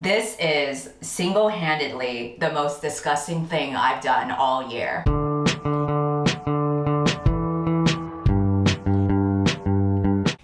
This is single-handedly the most disgusting thing I've done all year.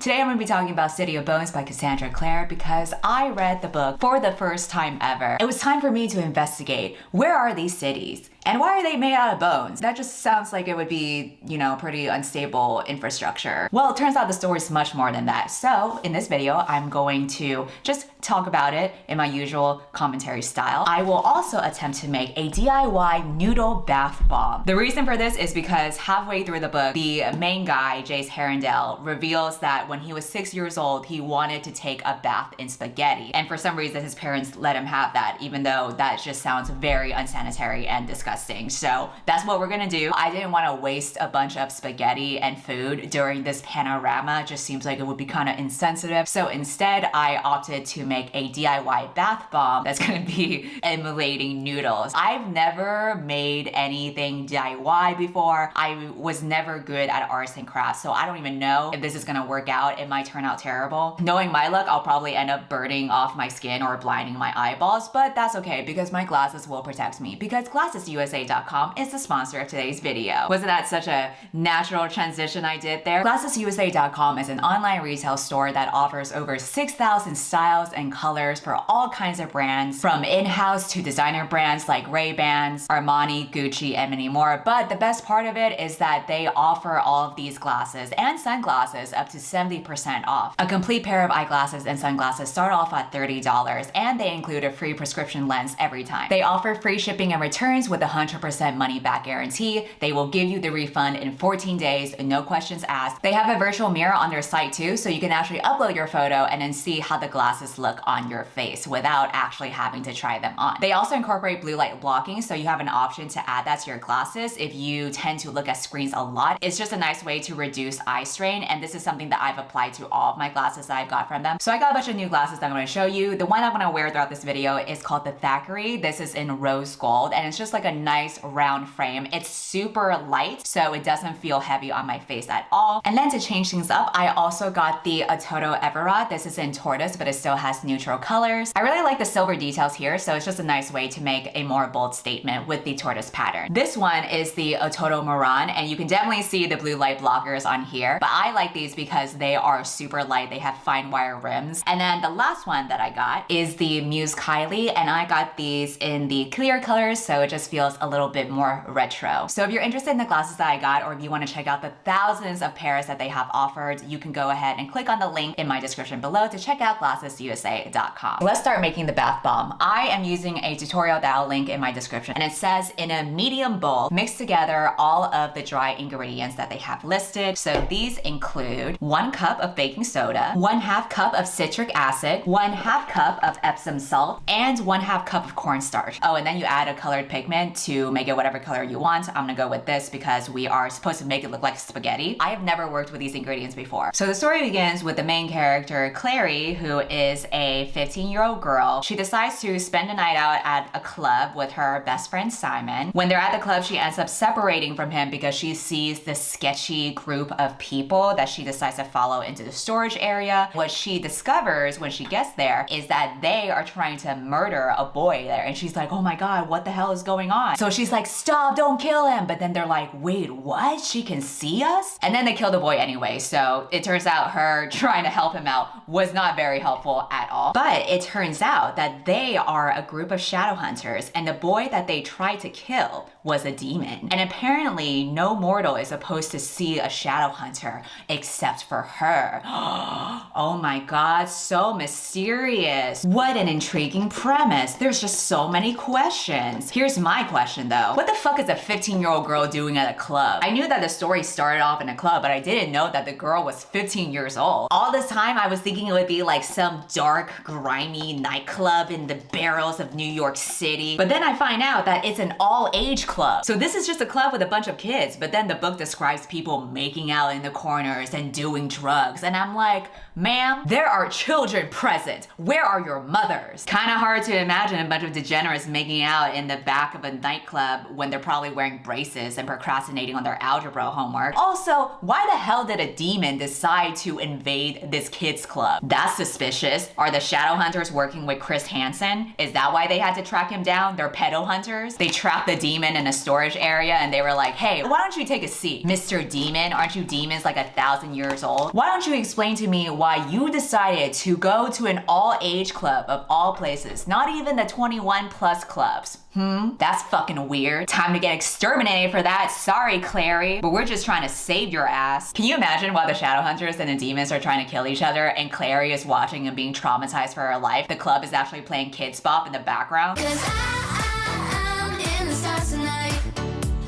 Today I'm going to be talking about City of Bones by Cassandra Clare because I read the book for the first time ever. It was time for me to investigate, where are these cities? And why are they made out of bones? That just sounds like it would be, pretty unstable infrastructure. Well, it turns out the story is much more than that. So in this video, I'm going to just talk about it in my usual commentary style. I will also attempt to make a DIY noodle bath bomb. The reason for this is because halfway through the book, the main guy, Jace Herondale, reveals that when he was 6 years old, he wanted to take a bath in spaghetti. And for some reason, his parents let him have that, even though that just sounds very unsanitary and disgusting. So that's what we're gonna do. I didn't want to waste a bunch of spaghetti and food during this panorama. It just seems like it would be kind of insensitive. So instead, I opted to make a DIY bath bomb that's gonna be emulating noodles. I've never made anything DIY before. I was never good at arts and crafts, so I don't even know if this is gonna work out. It might turn out terrible. Knowing my luck, I'll probably end up burning off my skin or blinding my eyeballs, but that's okay because my glasses will protect me, because GlassesUSA.com is the sponsor of today's video. Wasn't that such a natural transition I did there? GlassesUSA.com is an online retail store that offers over 6,000 styles and colors for all kinds of brands, from in-house to designer brands like Ray-Bans, Armani, Gucci, and many more. But the best part of it is that they offer all of these glasses and sunglasses up to 70% off. A complete pair of eyeglasses and sunglasses start off at $30, and they include a free prescription lens every time. They offer free shipping and returns with a 100% money back guarantee. They will give you the refund in 14 days, no questions asked. They have a virtual mirror on their site too, so you can actually upload your photo and then see how the glasses look on your face without actually having to try them on. They also incorporate blue light blocking, so you have an option to add that to your glasses if you tend to look at screens a lot. It's just a nice way to reduce eye strain, and this is something that I've applied to all of my glasses that I've got from them. So I got a bunch of new glasses that I'm going to show you. The one I'm going to wear throughout this video is called the Thackeray. This is in rose gold, and it's just like a nice round frame. It's super light, so it doesn't feel heavy on my face at all. And then to change things up, I also got the Ototo Everard. This is in tortoise, but it still has neutral colors. I really like the silver details here, so it's just a nice way to make a more bold statement with the tortoise pattern. This one is the Ototo Moran, and you can definitely see the blue light blockers on here, but I like these because they are super light. They have fine wire rims. And then the last one that I got is the Muse Kylie, and I got these in the clear colors, so it just feels a little bit more retro. So if you're interested in the glasses that I got, or if you want to check out the thousands of pairs that they have offered, you can go ahead and click on the link in my description below to check out GlassesUSA.com. Let's start making the bath bomb. I am using a tutorial that I'll link in my description, and it says in a medium bowl, mix together all of the dry ingredients that they have listed. So these include 1 cup of baking soda, 1/2 cup of citric acid, 1/2 cup of Epsom salt, and 1/2 cup of cornstarch. Oh, and then you add a colored pigment to make it whatever color you want. I'm gonna go with this because we are supposed to make it look like spaghetti. I have never worked with these ingredients before. So the story begins with the main character, Clary, who is a 15-year-old girl. She decides to spend a night out at a club with her best friend, Simon. When they're at the club, she ends up separating from him because she sees this sketchy group of people that she decides to follow into the storage area. What she discovers when she gets there is that they are trying to murder a boy there, and she's like, oh my god, what the hell is going on? So she's like, stop, don't kill him. But then they're like, wait, what? She can see us? And then they kill the boy anyway. So it turns out her trying to help him out was not very helpful at all. But it turns out that they are a group of shadow hunters, and the boy that they tried to kill was a demon. And apparently no mortal is supposed to see a shadow hunter except for her. Oh my god, so mysterious. What an intriguing premise. There's just so many questions. Here's my question though. What the fuck is a 15-year-old girl doing at a club? I knew that the story started off in a club, but I didn't know that the girl was 15 years old. All this time I was thinking it would be like some dark, grimy nightclub in the barrels of New York City. But then I find out that it's an all-age club. So this is just a club with a bunch of kids, but then the book describes people making out in the corners and doing drugs. And I'm like, ma'am, there are children present. Where are your mothers? Kind of hard to imagine a bunch of degenerates making out in the back of a nightclub when they're probably wearing braces and procrastinating on their algebra homework. Also, why the hell did a demon decide to invade this kids club? That's suspicious. Are the shadow hunters working with Chris Hansen? Is that why they had to track him down? They're pedo hunters? They trapped the demon in a storage area and they were like, hey, why don't you take a seat? Mr. Demon, aren't you demons like 1,000 years old? Why don't you explain to me why you decided to go to an all-age club of all places, not even the 21 plus clubs? That's fucking weird. Time to get exterminated for that. Sorry, Clary, but we're just trying to save your ass. Can you imagine while the shadow hunters and the demons are trying to kill each other and Clary is watching and being traumatized for her life? The club is actually playing Kids Bop in the background. I'm in the stars tonight,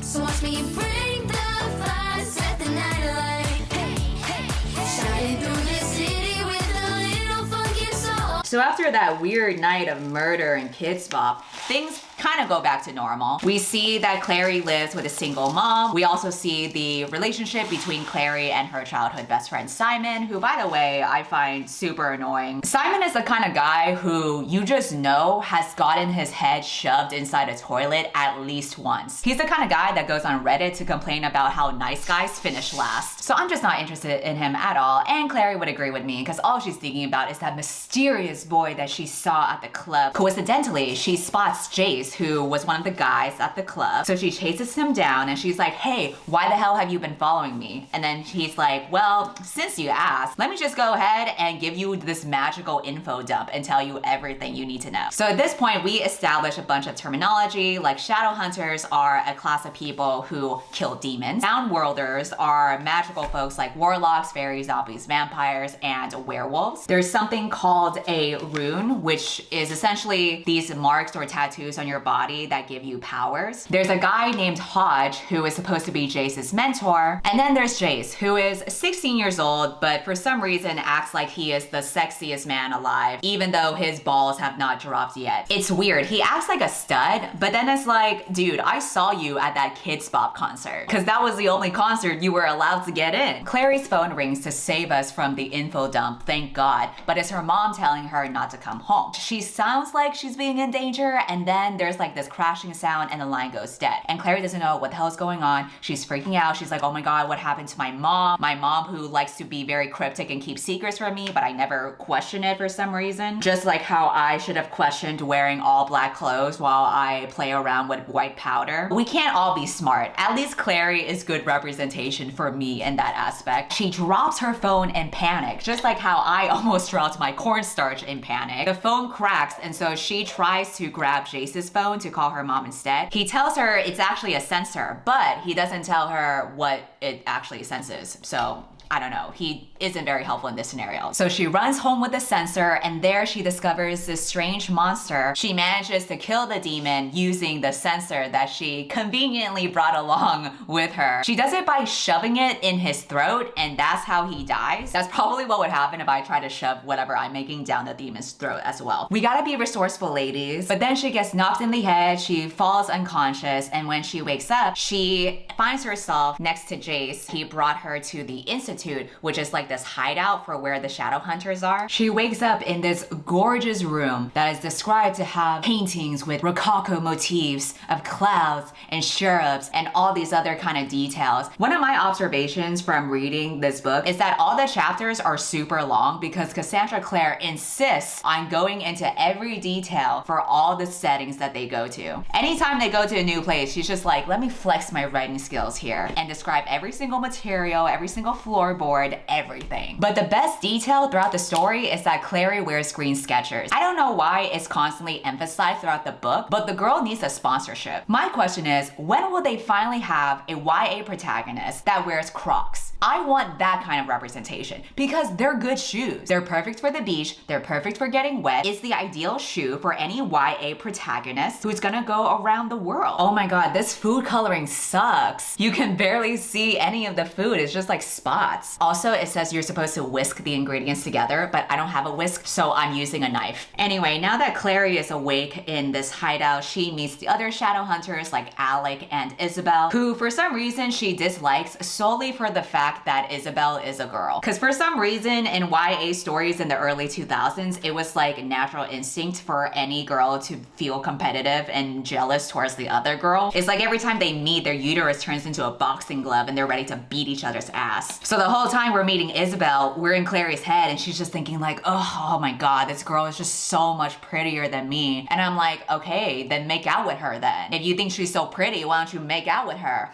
so watch me bring the fire, set the night alight. Shining through this city with a little funky soul. So after that weird night of murder and Kids Bop, things kind of go back to normal. We see that Clary lives with a single mom. We also see the relationship between Clary and her childhood best friend Simon, who, by the way, I find super annoying. Simon is the kind of guy who you just know has gotten his head shoved inside a toilet at least once. He's the kind of guy that goes on Reddit to complain about how nice guys finish last. So I'm just not interested in him at all, and Clary would agree with me because all she's thinking about is that mysterious boy that she saw at the club. Coincidentally, she spots Jace, who was one of the guys at the club. So she chases him down and she's like, hey, why the hell have you been following me? And then he's like, well, since you asked, let me just go ahead and give you this magical info dump and tell you everything you need to know. So at this point, we establish a bunch of terminology, like shadow hunters are a class of people who kill demons. Downworlders are magical folks like warlocks, fairies, zombies, vampires, and werewolves. There's something called a rune, which is essentially these marks or tattoos on your body that give you powers. There's a guy named Hodge who is supposed to be Jace's mentor. And then there's Jace, who is 16 years old, but for some reason acts like he is the sexiest man alive, even though his balls have not dropped yet. It's weird. He acts like a stud, but then it's like, dude, I saw you at that Kids Bop concert, because that was the only concert you were allowed to get in. Clary's phone rings to save us from the info dump, thank God, but it's her mom telling her not to come home. She sounds like she's being in danger, and then there's like this crashing sound and the line goes dead. And Clary doesn't know what the hell is going on. She's freaking out. She's like, oh my God, what happened to my mom? My mom who likes to be very cryptic and keep secrets from me, but I never question it for some reason. Just like how I should have questioned wearing all black clothes while I play around with white powder. We can't all be smart. At least Clary is good representation for me in that aspect. She drops her phone in panic, just like how I almost dropped my cornstarch in panic. The phone cracks, and so she tries to grab Jace's phone to call her mom instead. He tells her it's actually a sensor, but he doesn't tell her what it actually senses. So I don't know, he isn't very helpful in this scenario. So she runs home with the sensor, and there she discovers this strange monster. She manages to kill the demon using the sensor that she conveniently brought along with her. She does it by shoving it in his throat, and that's how he dies. That's probably what would happen if I try to shove whatever I'm making down the demon's throat as well. We gotta be resourceful, ladies. But then she gets knocked in the head, she falls unconscious, and when she wakes up, she finds herself next to Jace. He brought her to the Institute, which is like this hideout for where the shadow hunters are. She wakes up in this gorgeous room that is described to have paintings with rococo motifs of clouds and cherubs and all these other kind of details. One of my observations from reading this book is that all the chapters are super long because Cassandra Clare insists on going into every detail for all the settings that they go to. Anytime they go to a new place, she's just like, let me flex my writing skills here and describe every single material, every single floorboard, everything. But the best detail throughout the story is that Clary wears green Skechers. I don't know why it's constantly emphasized throughout the book, but the girl needs a sponsorship. My question is, when will they finally have a YA protagonist that wears Crocs? I want that kind of representation because they're good shoes. They're perfect for the beach. They're perfect for getting wet. It's the ideal shoe for any YA protagonist who's gonna go around the world. Oh my God, this food coloring sucks. You can barely see any of the food. It's just like spots. Also, it says you're supposed to whisk the ingredients together, but I don't have a whisk, so I'm using a knife. Anyway, now that Clary is awake in this hideout, she meets the other shadow hunters like Alec and Isabel, who for some reason she dislikes solely for the fact fact that Isabel is a girl. Because for some reason in YA stories in the early 2000s, it was like natural instinct for any girl to feel competitive and jealous towards the other girl. It's like every time they meet, their uterus turns into a boxing glove and they're ready to beat each other's ass. So the whole time we're meeting Isabel, we're in Clary's head and she's just thinking like, oh my God, this girl is just so much prettier than me. And I'm like, okay, then make out with her then. If you think she's so pretty, why don't you make out with her?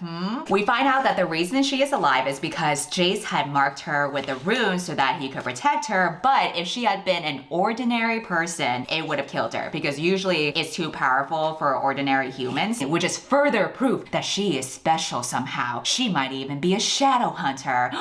We find out that the reason she is alive is because Jace had marked her with a rune so that he could protect her, but if she had been an ordinary person, it would have killed her because usually it's too powerful for ordinary humans, which is further proof that she is special somehow. She might even be a shadow hunter.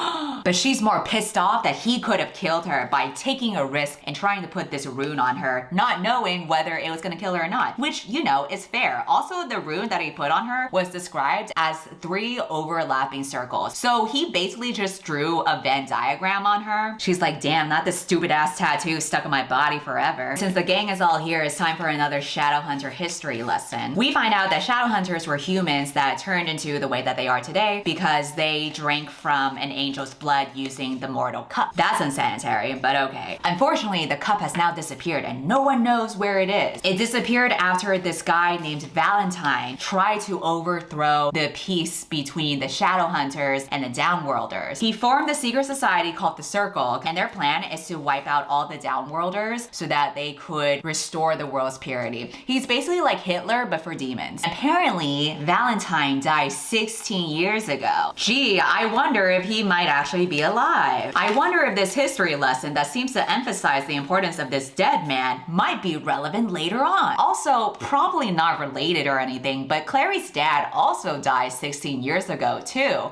But she's more pissed off that he could have killed her by taking a risk and trying to put this rune on her, not knowing whether it was gonna kill her or not, which, you know, is fair. Also, the rune that he put on her was described as 3 overlapping circles. So he basically just drew a Venn diagram on her. She's like, damn, not this stupid ass tattoo stuck in my body forever. Since the gang is all here, it's time for another Shadowhunter history lesson. We find out that Shadowhunters were humans that turned into the way that they are today because they drank from an angel's blood using the mortal cup. That's unsanitary, but okay. Unfortunately, the cup has now disappeared and no one knows where it is. It disappeared after this guy named Valentine tried to overthrow the peace between the Shadowhunters and the Downworlders. He formed a secret society called the Circle, and their plan is to wipe out all the Downworlders so that they could restore the world's purity. He's basically like Hitler, but for demons. Apparently, Valentine died 16 years ago. Gee, I wonder if he might actually be alive. I wonder if this history lesson that seems to emphasize the importance of this dead man might be relevant later on. Also, probably not related or anything, but Clary's dad also died 16 years ago too.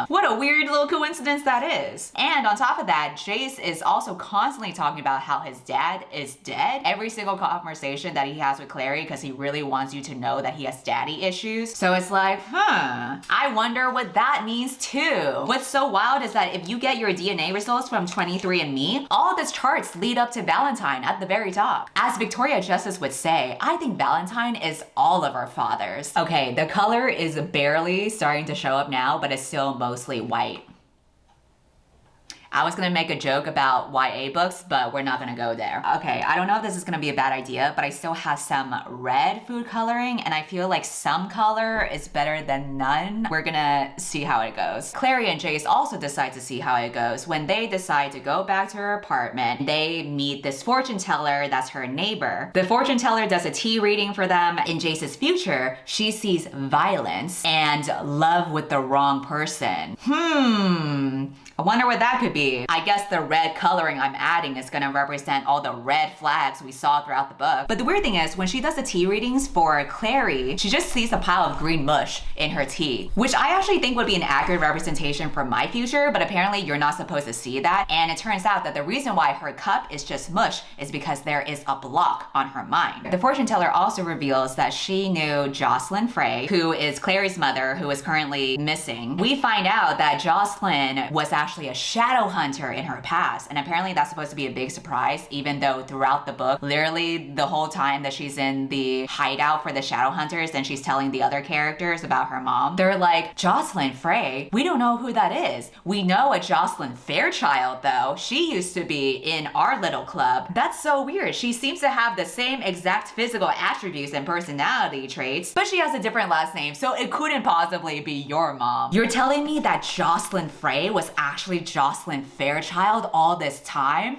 What a weird little coincidence that is. And on top of that, Jace is also constantly talking about how his dad is dead. Every single conversation that he has with Clary, because he really wants you to know that he has daddy issues. So it's like, I wonder what that means too. What's so wild is that if you get your DNA results from 23andMe, all of the charts lead up to Valentine at the very top. As Victoria Justice would say, I think Valentine is all of our fathers. Okay, the color is barely starting to show up now, but it's still mostly white. I was gonna make a joke about YA books, but we're not gonna go there. Okay, I don't know if this is gonna be a bad idea, but I still have some red food coloring, and I feel like some color is better than none. We're gonna see how it goes. Clary and Jace also decide to see how it goes. When they decide to go back to her apartment, they meet this fortune teller that's her neighbor. The fortune teller does a tea reading for them. In Jace's future, she sees violence and love with the wrong person. I wonder what that could be. I guess the red coloring I'm adding is gonna represent all the red flags we saw throughout the book. But the weird thing is, when she does the tea readings for Clary, she just sees a pile of green mush in her tea, which I actually think would be an accurate representation for my future, but apparently you're not supposed to see that. And it turns out that the reason why her cup is just mush is because there is a block on her mind. The fortune teller also reveals that she knew Jocelyn Frey, who is Clary's mother, who is currently missing. We find out that Jocelyn was actually a shadow hunter in her past, and apparently that's supposed to be a big surprise, even though throughout the book, literally the whole time that she's in the hideout for the shadow hunters and she's telling the other characters about her mom, they're like, Jocelyn Frey? We don't know who that is. We know a Jocelyn Fairchild though. She used to be in our little club. That's so weird. She seems to have the same exact physical attributes and personality traits, but she has a different last name, so it couldn't possibly be your mom. You're telling me that Jocelyn Frey was actually Jocelyn Fairchild all this time?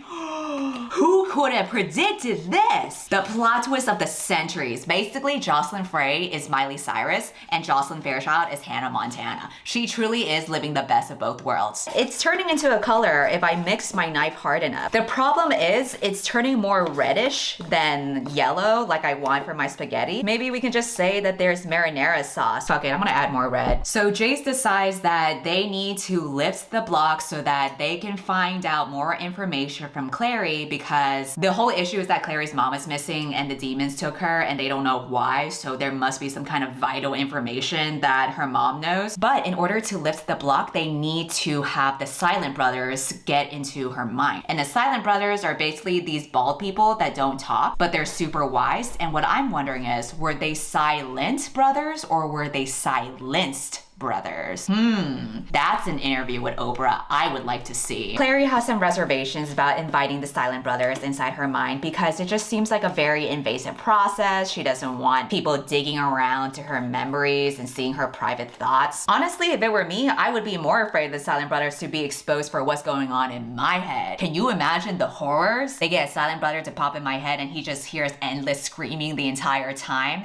Who could have predicted this? The plot twist of the centuries. Basically, Jocelyn Frey is Miley Cyrus and Jocelyn Fairchild is Hannah Montana. She truly is living the best of both worlds. It's turning into a color if I mix my knife hard enough. The problem is it's turning more reddish than yellow like I want for my spaghetti. Maybe we can just say that there's marinara sauce. Fuck it, I'm gonna add more red. So Jace decides that they need to lift the block so that they can find out more information from Clary, because the whole issue is that Clary's mom is missing and the demons took her and they don't know why, so there must be some kind of vital information that her mom knows. But in order to lift the block, they need to have the Silent Brothers get into her mind. And the Silent Brothers are basically these bald people that don't talk, but they're super wise. And what I'm wondering is, were they silent brothers or were they silenced brothers. That's an interview with Oprah I would like to see. Clary has some reservations about inviting the Silent brothers inside her mind because it just seems like a very invasive process. She doesn't want people digging around to her memories and seeing her private thoughts. Honestly, if it were me, I would be more afraid of the Silent brothers to be exposed for what's going on in my head. Can you imagine the horrors? They get a Silent brother to pop in my head and he just hears endless screaming the entire time.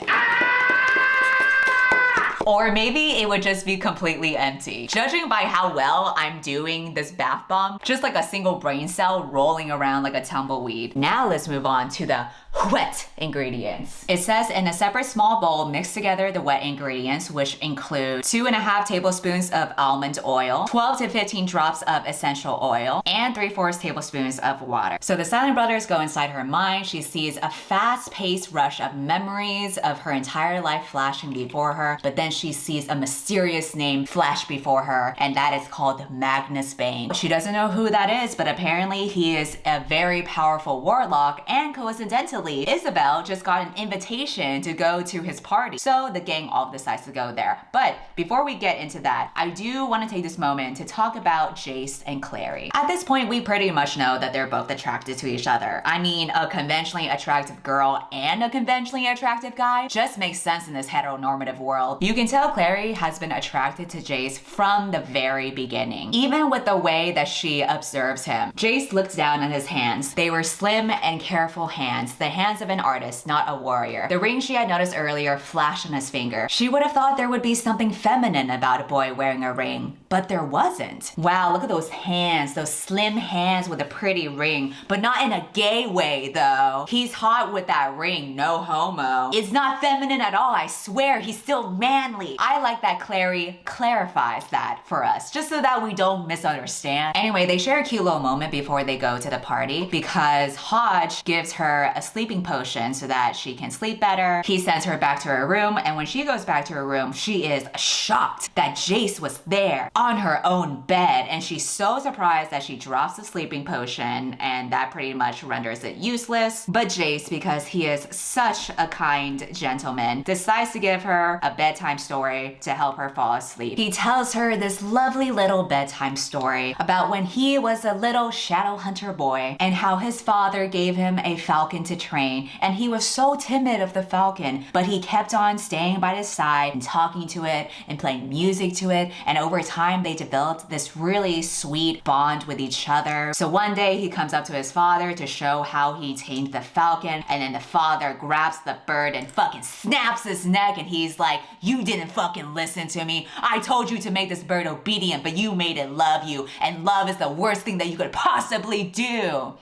Or maybe it would just be completely empty. Judging by how well I'm doing this bath bomb, just like a single brain cell rolling around like a tumbleweed. Now let's move on to the wet ingredients. It says in a separate small bowl, mix together the wet ingredients, which include 2.5 tablespoons of almond oil, 12 to 15 drops of essential oil, and 3/4 tablespoons of water. So the Silent brothers go inside her mind. She sees a fast-paced rush of memories of her entire life flashing before her, but then she sees a mysterious name flash before her, and that is called Magnus Bane. She doesn't know who that is, but apparently he is a very powerful warlock, and coincidentally, Isabel just got an invitation to go to his party. So the gang all decides to go there. But before we get into that, I do want to take this moment to talk about Jace and Clary. At this point, we pretty much know that they're both attracted to each other. I mean, a conventionally attractive girl and a conventionally attractive guy just makes sense in this heteronormative world. You can tell Clary has been attracted to Jace from the very beginning, even with the way that she observes him. Jace looked down at his hands. They were slim and careful hands, the hands of an artist, not a warrior. The ring she had noticed earlier flashed on his finger. She would have thought there would be something feminine about a boy wearing a ring, but there wasn't. Wow, look at those hands, those slim hands with a pretty ring, but not in a gay way though. He's hot with that ring, no homo. It's not feminine at all, I swear, he's still manly. I like that Clary clarifies that for us, just so that we don't misunderstand. Anyway, they share a cute little moment before they go to the party because Hodge gives her a sleeping potion so that she can sleep better. He sends her back to her room, and when she goes back to her room, she is shocked that Jace was there on her own bed, and she's so surprised that she drops the sleeping potion, and that pretty much renders it useless. But Jace, because he is such a kind gentleman, decides to give her a bedtime story to help her fall asleep. He tells her this lovely little bedtime story about when he was a little shadow hunter boy and how his father gave him a falcon to train, and he was so timid of the falcon, but he kept on staying by his side and talking to it and playing music to it, and over time they developed this really sweet bond with each other. So one day he comes up to his father to show how he tamed the falcon, and then the father grabs the bird and fucking snaps his neck, and he's like, "You didn't fucking listen to me. I told you to make this bird obedient, but you made it love you, and love is the worst thing that you could possibly do."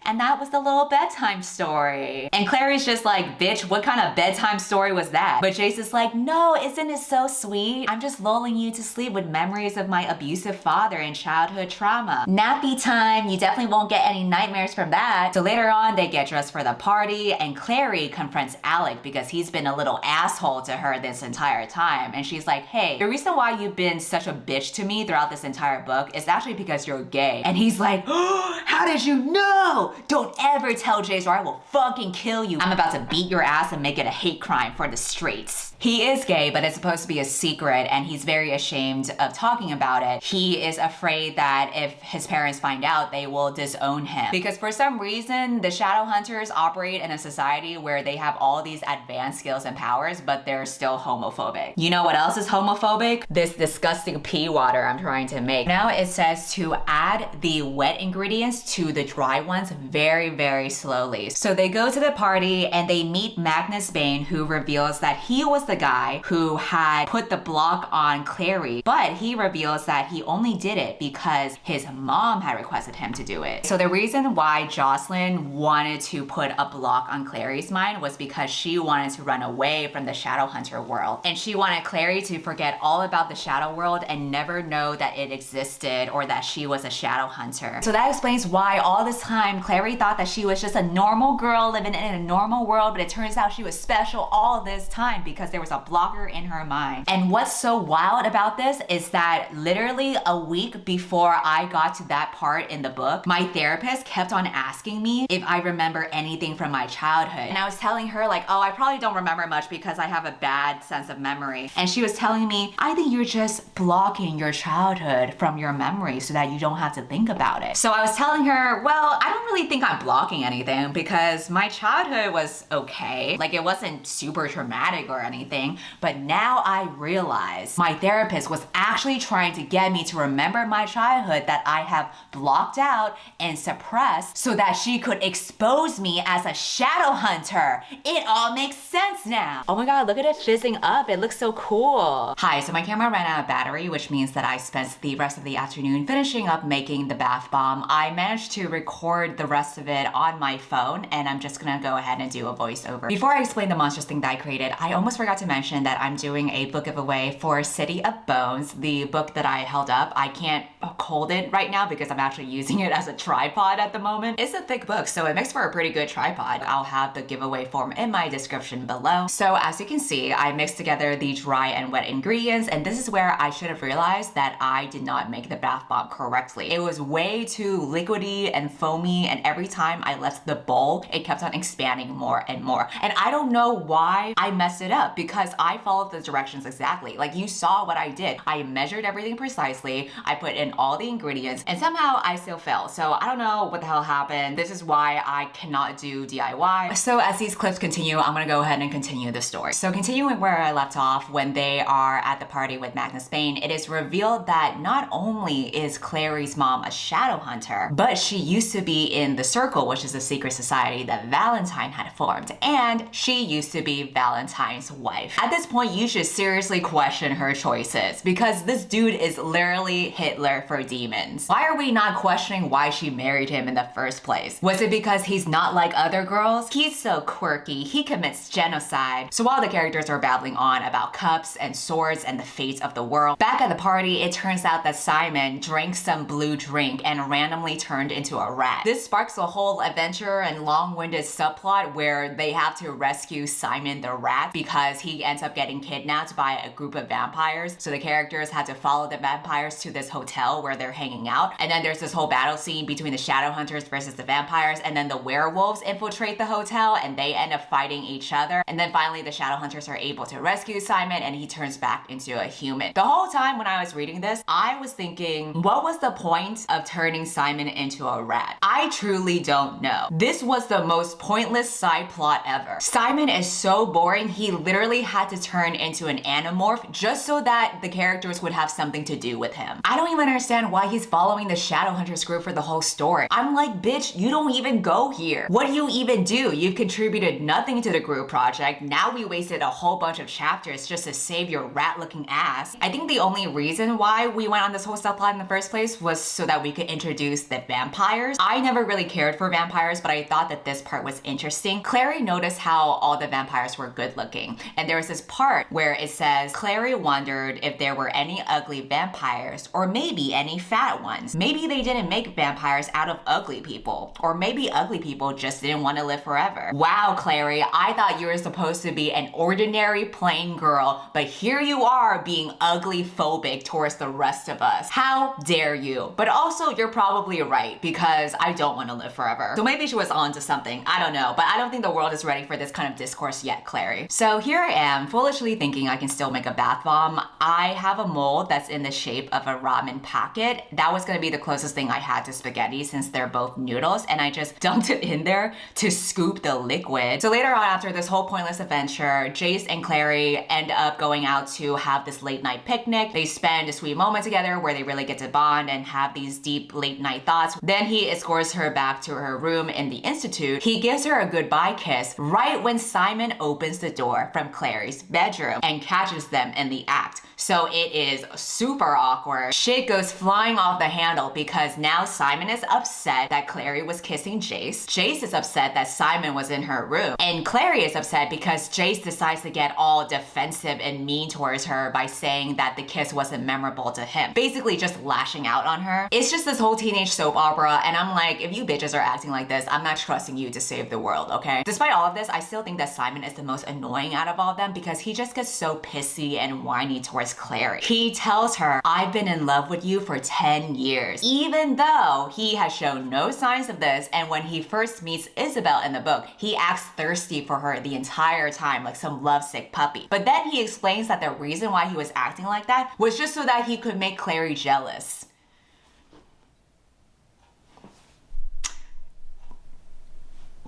And that was the little bedtime story. And Clary's just like, bitch, what kind of bedtime story was that? But Jace is like, no, isn't it so sweet? I'm just lulling you to sleep with memories of my abusive father and childhood trauma. Nappy time, you definitely won't get any nightmares from that. So later on, they get dressed for the party, and Clary confronts Alec because he's been a little asshole to her this entire time. And she's like, hey, the reason why you've been such a bitch to me throughout this entire book is actually because you're gay. And he's like, oh, how did you know? Don't ever tell Jace or I will fucking kill you. I'm about to beat your ass and make it a hate crime for the streets. He is gay, but it's supposed to be a secret, and he's very ashamed of talking about it. He is afraid that if his parents find out, they will disown him. Because for some reason, the Shadowhunters operate in a society where they have all these advanced skills and powers, but they're still homophobic. You know what else is homophobic? This disgusting pea water I'm trying to make. Now it says to add the wet ingredients to the dry ones very, very slowly. So they go to the party and they meet Magnus Bane, who reveals that he was the guy who had put the block on Clary, but he reveals that he only did it because his mom had requested him to do it. So the reason why Jocelyn wanted to put a block on Clary's mind was because she wanted to run away from the Shadowhunter world, and she wanted Clary to forget all about the Shadow world and never know that it existed or that she was a Shadowhunter. So that explains why all this time Clary Clary thought that she was just a normal girl living in a normal world, but it turns out she was special all this time because there was a blocker in her mind. And what's so wild about this is that literally a week before I got to that part in the book, my therapist kept on asking me if I remember anything from my childhood. And I was telling her like, oh, I probably don't remember much because I have a bad sense of memory. And she was telling me, I think you're just blocking your childhood from your memory so that you don't have to think about it. So I was telling her, well, I don't really think I'm blocking anything because my childhood was okay. Like it wasn't super traumatic or anything, but now I realize my therapist was actually trying to get me to remember my childhood that I have blocked out and suppressed so that she could expose me as a shadow hunter. It all makes sense now. Oh my god, look at it fizzing up. It looks so cool. Hi, so my camera ran out of battery, which means that I spent the rest of the afternoon finishing up making the bath bomb. I managed to record the rest of it on my phone, and I'm just gonna go ahead and do a voiceover. Before I explain the monstrous thing that I created, I almost forgot to mention that I'm doing a book giveaway for City of Bones, the book that I held up. I can't hold it right now because I'm actually using it as a tripod at the moment. It's a thick book, so it makes for a pretty good tripod. I'll have the giveaway form in my description below. So as you can see, I mixed together the dry and wet ingredients, and this is where I should have realized that I did not make the bath bomb correctly. It was way too liquidy and foamy, and every time I left the bowl, it kept on expanding more and more. And I don't know why I messed it up because I followed the directions exactly. Like you saw what I did. I measured everything precisely. I put in all the ingredients, and somehow I still failed. So I don't know what the hell happened. This is why I cannot do DIY. So as these clips continue, I'm gonna go ahead and continue the story. So continuing where I left off, when they are at the party with Magnus Bane, it is revealed that not only is Clary's mom a shadow hunter, but she used to be in the Circle, which is a secret society that Valentine had formed, and she used to be Valentine's wife. At this point, you should seriously question her choices because this dude is literally Hitler for demons. Why are we not questioning why she married him in the first place? Was it because he's not like other girls? He's so quirky, he commits genocide. So while the characters are babbling on about cups and swords and the fates of the world, back at the party, it turns out that Simon drank some blue drink and randomly turned into a rat. This sparks a whole adventure and long-winded subplot where they have to rescue Simon the rat because he ends up getting kidnapped by a group of vampires. So the characters had to follow the vampires to this hotel where they're hanging out. And then there's this whole battle scene between the shadow hunters versus the vampires, and then the werewolves infiltrate the hotel and they end up fighting each other. And then finally the shadow hunters are able to rescue Simon and he turns back into a human. The whole time when I was reading this, I was thinking, what was the point of turning Simon into a rat? I truly don't know. This was the most pointless side plot ever. Simon is so boring, he literally had to turn into an animorph just so that the characters would have something to do with him. I don't even understand why he's following the Shadowhunters group for the whole story. I'm like, bitch, you don't even go here. What do you even do? You've contributed nothing to the group project. Now we wasted a whole bunch of chapters just to save your rat-looking ass. I think the only reason why we went on this whole subplot in the first place was so that we could introduce the vampires. I never really cared for vampires, but I thought that this part was interesting. Clary noticed how all the vampires were good looking, and there was this part where it says Clary wondered if there were any ugly vampires or maybe any fat ones. Maybe they didn't make vampires out of ugly people, or maybe ugly people just didn't want to live forever. Wow, Clary, I thought you were supposed to be an ordinary plain girl, but here you are being ugly phobic towards the rest of us. How dare you? But also you're probably right because I don't want to live forever. So maybe she was onto something, I don't know, but I don't think the world is ready for this kind of discourse yet, Clary. So here I am, foolishly thinking I can still make a bath bomb. I have a mold that's in the shape of a ramen packet. That was gonna be the closest thing I had to spaghetti since they're both noodles, and I just dumped it in there to scoop the liquid. So later on, after this whole pointless adventure, Jace and Clary end up going out to have this late night picnic. They spend a sweet moment together where they really get to bond and have these deep late night thoughts. Then he escorts her back to her room in the Institute. He gives her a goodbye kiss right when Simon opens the door from Clary's bedroom and catches them in the act. So it is super awkward. Shit goes flying off the handle because now Simon is upset that Clary was kissing Jace. Jace is upset that Simon was in her room. And Clary is upset because Jace decides to get all defensive and mean towards her by saying that the kiss wasn't memorable to him. Basically just lashing out on her. It's just this whole teenage soap opera, and I'm like, if you bitches are acting like this, I'm not trusting you to save the world, okay? Despite all of this, I still think that Simon is the most annoying out of all of them because he just gets so pissy and whiny towards Clary. He tells her, I've been in love with you for 10 years, even though he has shown no signs of this, and when he first meets Isabel in the book, he acts thirsty for her the entire time, like some lovesick puppy. But then he explains that the reason why he was acting like that was just so that he could make Clary jealous.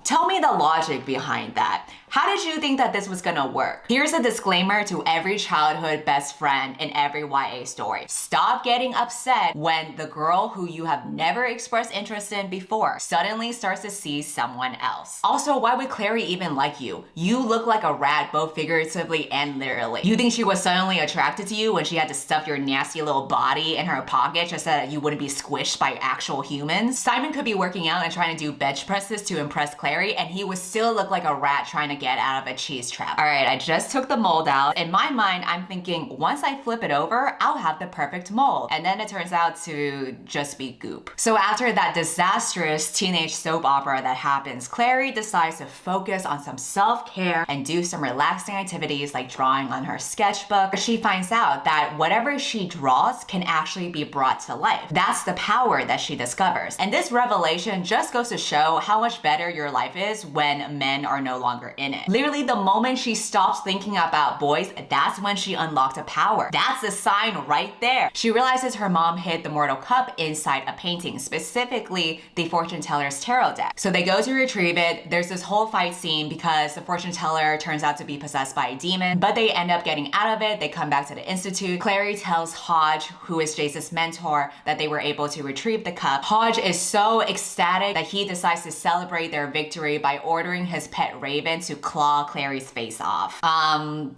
Tell me the logic behind that. How did you think that this was gonna work? Here's a disclaimer to every childhood best friend in every YA story. Stop getting upset when the girl who you have never expressed interest in before suddenly starts to see someone else. Also, why would Clary even like you? You look like a rat both figuratively and literally. You think she was suddenly attracted to you when she had to stuff your nasty little body in her pocket just so that you wouldn't be squished by actual humans? Simon could be working out and trying to do bench presses to impress Clary, and he would still look like a rat trying to get out of a cheese trap. All right, I just took the mold out. In my mind, I'm thinking once I flip it over, I'll have the perfect mold. And then it turns out to just be goop. So after that disastrous teenage soap opera that happens, Clary decides to focus on some self-care and do some relaxing activities like drawing on her sketchbook. She finds out that whatever she draws can actually be brought to life. That's the power that she discovers. And this revelation just goes to show how much better your life is when men are no longer in it. Literally, the moment she stops thinking about boys, that's when she unlocked a power. That's a sign right there. She realizes her mom hid the Mortal Cup inside a painting, specifically the fortune teller's tarot deck. So they go to retrieve it. There's this whole fight scene because the fortune teller turns out to be possessed by a demon, but they end up getting out of it. They come back to the Institute. Clary tells Hodge, who is Jace's mentor, that they were able to retrieve the cup. Hodge is so ecstatic that he decides to celebrate their victory by ordering his pet raven to claw Clary's face off.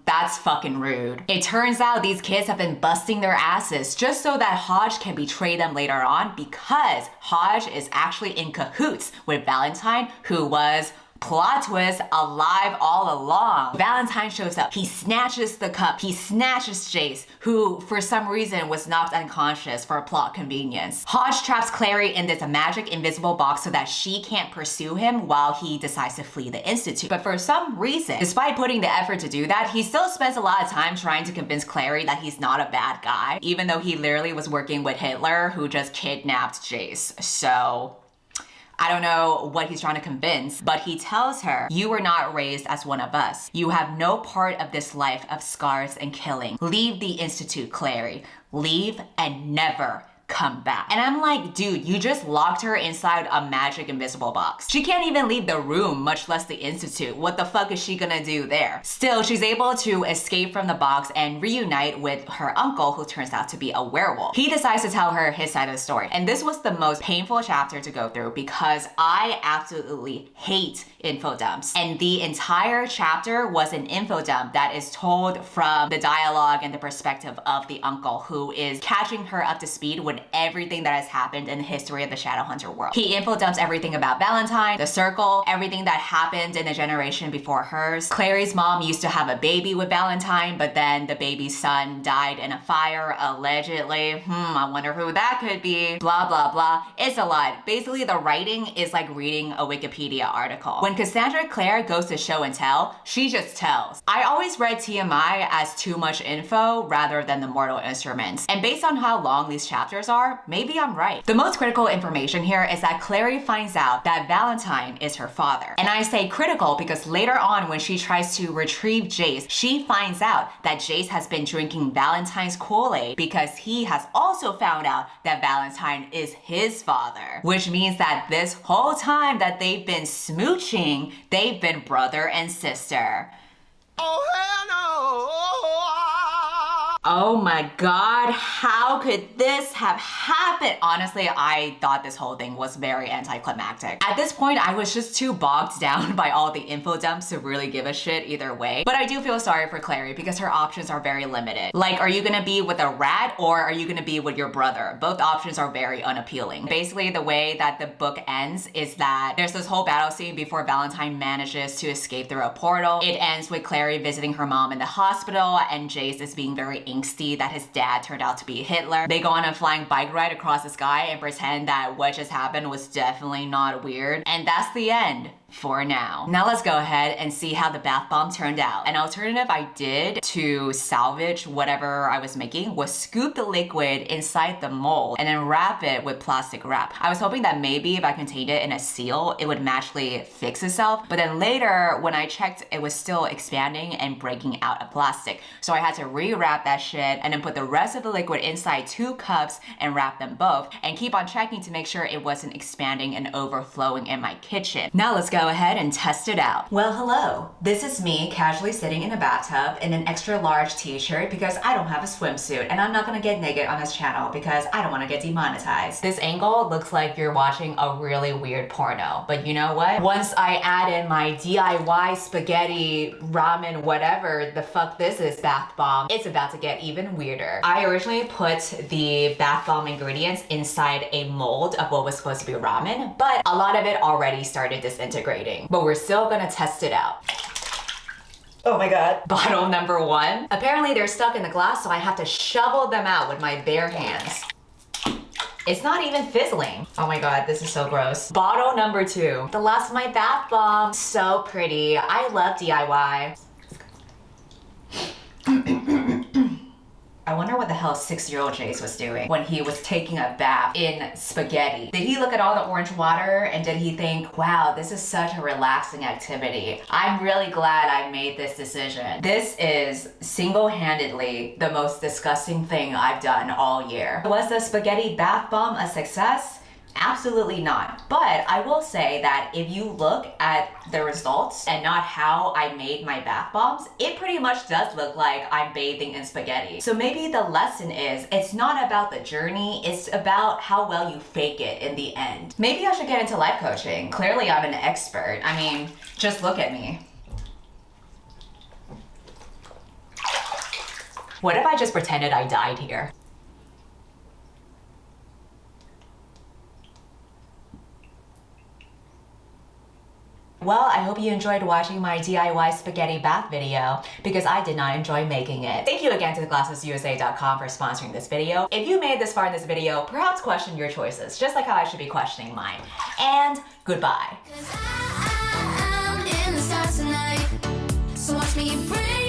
That's fucking rude. It turns out these kids have been busting their asses just so that Hodge can betray them later on because Hodge is actually in cahoots with Valentine, who was, plot twist, alive all along. Valentine shows up. He snatches the cup. He snatches Jace, who for some reason was knocked unconscious for plot convenience. Hodge traps Clary in this magic invisible box so that she can't pursue him while he decides to flee the Institute. But for some reason, despite putting the effort to do that, he still spends a lot of time trying to convince Clary that he's not a bad guy, even though he literally was working with Hitler, who just kidnapped Jace. So I don't know what he's trying to convince, but he tells her, you were not raised as one of us. You have no part of this life of scars and killing. Leave the Institute, Clary. Leave and never come back. And I'm like, dude, you just locked her inside a magic invisible box. She can't even leave the room, much less the Institute. What the fuck is she gonna do there? Still, she's able to escape from the box and reunite with her uncle, who turns out to be a werewolf. He decides to tell her his side of the story. And this was the most painful chapter to go through because I absolutely hate info dumps. And the entire chapter was an info dump that is told from the dialogue and the perspective of the uncle, who is catching her up to speed with everything that has happened in the history of the Shadowhunter world. He info dumps everything about Valentine, the Circle, everything that happened in the generation before hers. Clary's mom used to have a baby with Valentine, but then the baby's son died in a fire, allegedly. I wonder who that could be. Blah, blah, blah. It's a lot. Basically, the writing is like reading a Wikipedia article. When Cassandra Clare goes to show and tell, she just tells. I always read TMI as too much info rather than the Mortal Instruments. And based on how long these chapters are, maybe I'm right. The most critical information here is that Clary finds out that Valentine is her father. And I say critical because later on when she tries to retrieve Jace, she finds out that Jace has been drinking Valentine's Kool-Aid because he has also found out that Valentine is his father. Which means that this whole time that they've been smooching, they've been brother and sister. Oh, hell no! Oh my god, how could this have happened? Honestly, I thought this whole thing was very anticlimactic. At this point, I was just too bogged down by all the info dumps to really give a shit either way. But I do feel sorry for Clary because her options are very limited. Like, are you gonna be with a rat or are you gonna be with your brother? Both options are very unappealing. Basically, the way that the book ends is that there's this whole battle scene before Valentine manages to escape through a portal. It ends with Clary visiting her mom in the hospital and Jace is being very angsty that his dad turned out to be Hitler. They go on a flying bike ride across the sky and pretend that what just happened was definitely not weird. And that's the end. For now. Now let's go ahead and see how the bath bomb turned out. An alternative I did to salvage whatever I was making was scoop the liquid inside the mold and then wrap it with plastic wrap. I was hoping that maybe if I contained it in a seal, it would magically fix itself. But then later when I checked, it was still expanding and breaking out of plastic. So I had to rewrap that shit and then put the rest of the liquid inside 2 cups and wrap them both and keep on checking to make sure it wasn't expanding and overflowing in my kitchen. Now let's go ahead and test it out. Well, hello. This is me casually sitting in a bathtub in an extra large t-shirt because I don't have a swimsuit and I'm not gonna get naked on this channel because I don't wanna get demonetized. This angle looks like you're watching a really weird porno, but you know what? Once I add in my DIY spaghetti, ramen, whatever the fuck this is bath bomb, it's about to get even weirder. I originally put the bath bomb ingredients inside a mold of what was supposed to be ramen, but a lot of it already started disintegrating. But we're still gonna test it out. Oh my god. Bottle number 1. Apparently they're stuck in the glass, so I have to shovel them out with my bare hands. It's not even fizzling. Oh my god, this is so gross. Bottle number 2. The last of my bath bomb. So pretty. I love DIY. I wonder what the hell 6-year-old Jace was doing when he was taking a bath in spaghetti. Did he look at all the orange water and did he think, wow, this is such a relaxing activity? I'm really glad I made this decision. This is single-handedly the most disgusting thing I've done all year. Was the spaghetti bath bomb a success? Absolutely not. But I will say that if you look at the results and not how I made my bath bombs, it pretty much does look like I'm bathing in spaghetti. So maybe the lesson is it's not about the journey, it's about how well you fake it in the end. Maybe I should get into life coaching. Clearly I'm an expert. I mean, just look at me. What if I just pretended I died here? Well, I hope you enjoyed watching my DIY spaghetti bath video because I did not enjoy making it. Thank you again to theglassesusa.com for sponsoring this video. If you made this far in this video, perhaps question your choices, just like how I should be questioning mine. And goodbye. 'Cause I'm in the stars tonight. So watch me bring